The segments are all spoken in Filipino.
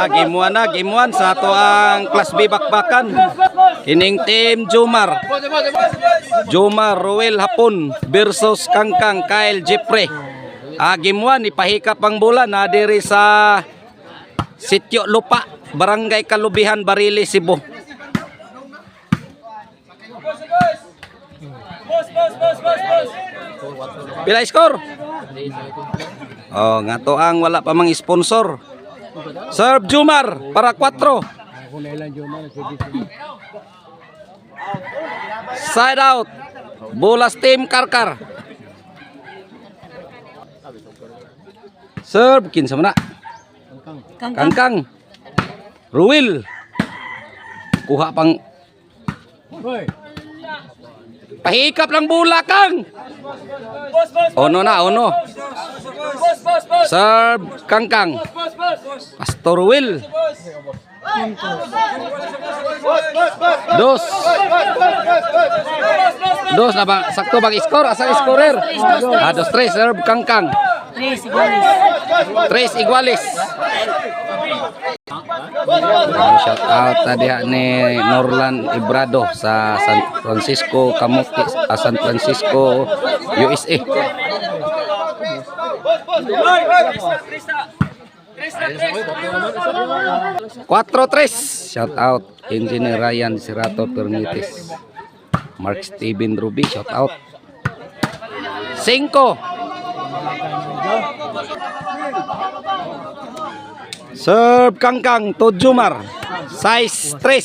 game 1 sa ato ang Class B bakbakan. Kining team Jomar. Jomar Ruel Hapon versus Kangkang Kyle Jeffrey. Game 1 ipahikap ang bola na diri sa Sitio Lupa, Barangay Kalubihan, Bariles, Cebu. Pila score? Oh, nga to ang wala pa mang sponsor. Serve Jomar para 4. Side out. Bolas team Karkar. Serve kinsa man na? Kangkang. Ruel. Kuha pang pahikap lang bola, Kang. Ono na, ono. Serve Kangkang. Pastor Will. Dos na bang sakto bang score asa scorer? 2-3 serve Kangkang. 3 iguales. Shout out tadi ni Norlan Ibrado sa San Francisco Camotes, San Francisco, USA. 4-3. Shout out Engineer Ryan Sirato Pernites. Mark Steven Ruby, shout out. 5. Serve Kangkang to Jomar. Size 3.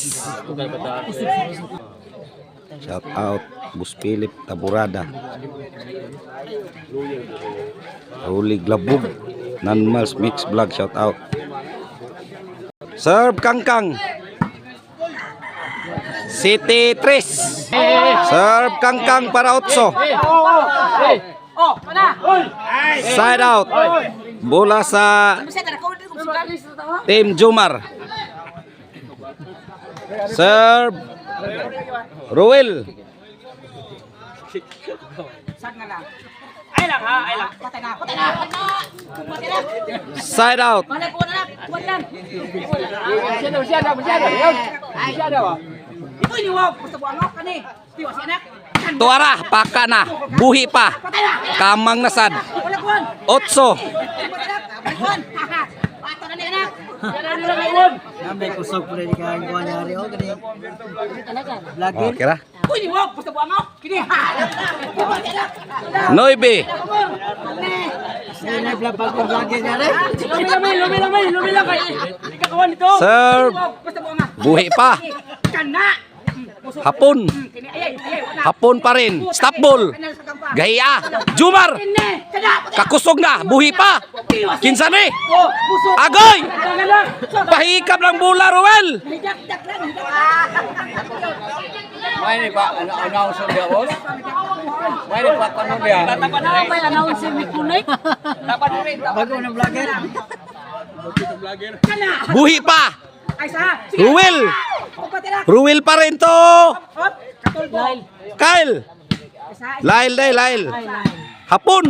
Shout out Bus Philip Taburada. Ruli Glabug. Nanmals Mix Vlog, shout out. Serve Kangkang. City 3. Serve Kangkang para 8. Side out. Bola sa Team Jomar. Serve Ruel. Side out. Tuara paka na, buhi pa. Kamang nasad. 8. Okay ra. 9. Serve. Buhi pa. Hapon. Hapon pa rin. Stop ball. Gaya. Jomar. Kakusog na. Buhi pa. Kinsa ni. Agoy. Pahikap lang bola, Ruel. May ni pa announcer dia bos. May ni pa tanong dia. Ano ba announcer ni Kunay? Bago na vlogger. Buhi pa. Ruel. Ruel pa rin to. Kyle. Lail. Hapon.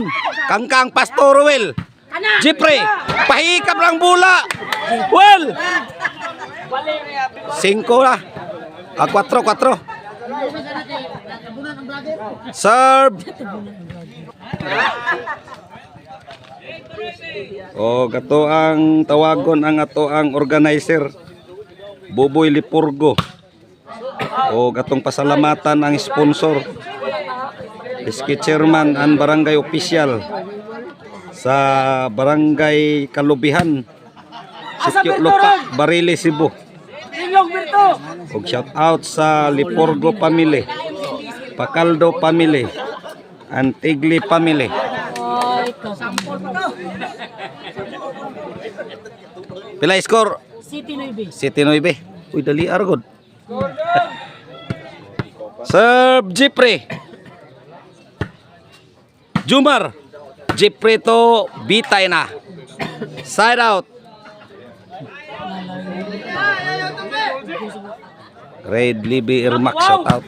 Kangkang Pastor Ruel. Jeffrey. Pahikap lang bola. Well. 5 lah. 4. Serve. Gato ang tawagon ang ato ang organizer Boboy Lipurgo. Gatong pasalamatan ang sponsor Iski Chairman and Barangay Official sa Barangay Kalubihan, Sitio Lupa, Bariles, Cebu. Shout out sa Lipurgo family, Pacaldo family, and Tigli family. Pila score? City 9. Uy, dali argod. Serve Jeffrey. Jomar. Jeffrey to bitay na. Side out. Red Libby Irmak, shout out.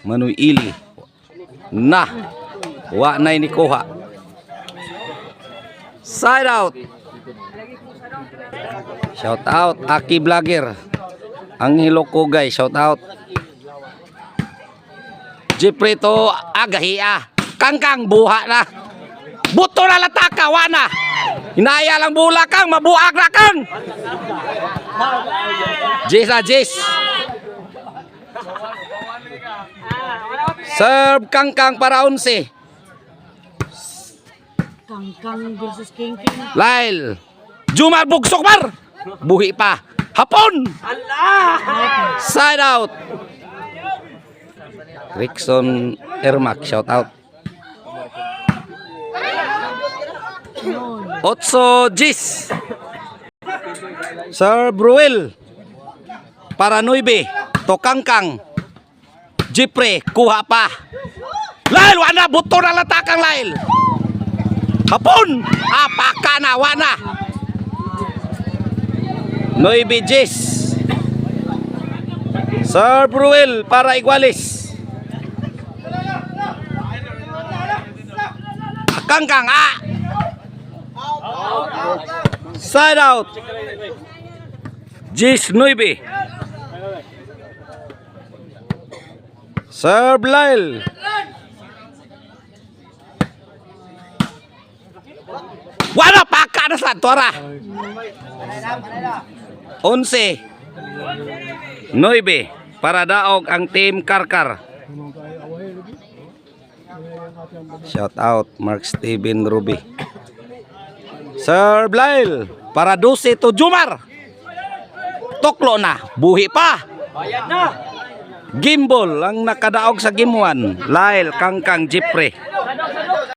Manoy Ili. Na. Wa na ni kuha. Side out. Shout out Aki Vlogger. Angelo Kugay, shout out. Jeffrey to agahia. Kangkang buha na. Buto na lataka wana. Hinaya lang bula kang mabuak na kang. Jis. Serve Kangkang para 11. Kangkang versus King King. Lyle. Jumar bugsok mar. Buhi pa. Hapon. Side out. Rickson Ermac, shout out. Otso Gis. Sir Bruel. Para 9. To Kangkang. Jipre, kuha pa. Lyle, wana, buto na latakang Lyle. Hapon. Apaka na, wana. 9 Gis. Sir Bruel para Igualis. Kangkang side out. Gis 9. Sir Blail. Wala paka na sa tora. 11. 9 para daog ang team Karkar. Shout out Mark Steven Ruby. Sir Blail para 12 to Jumar. Toklo na, buhi pa. Gimbal ang nakadaog sa game 1. Lyle Kangkang Jeffrey.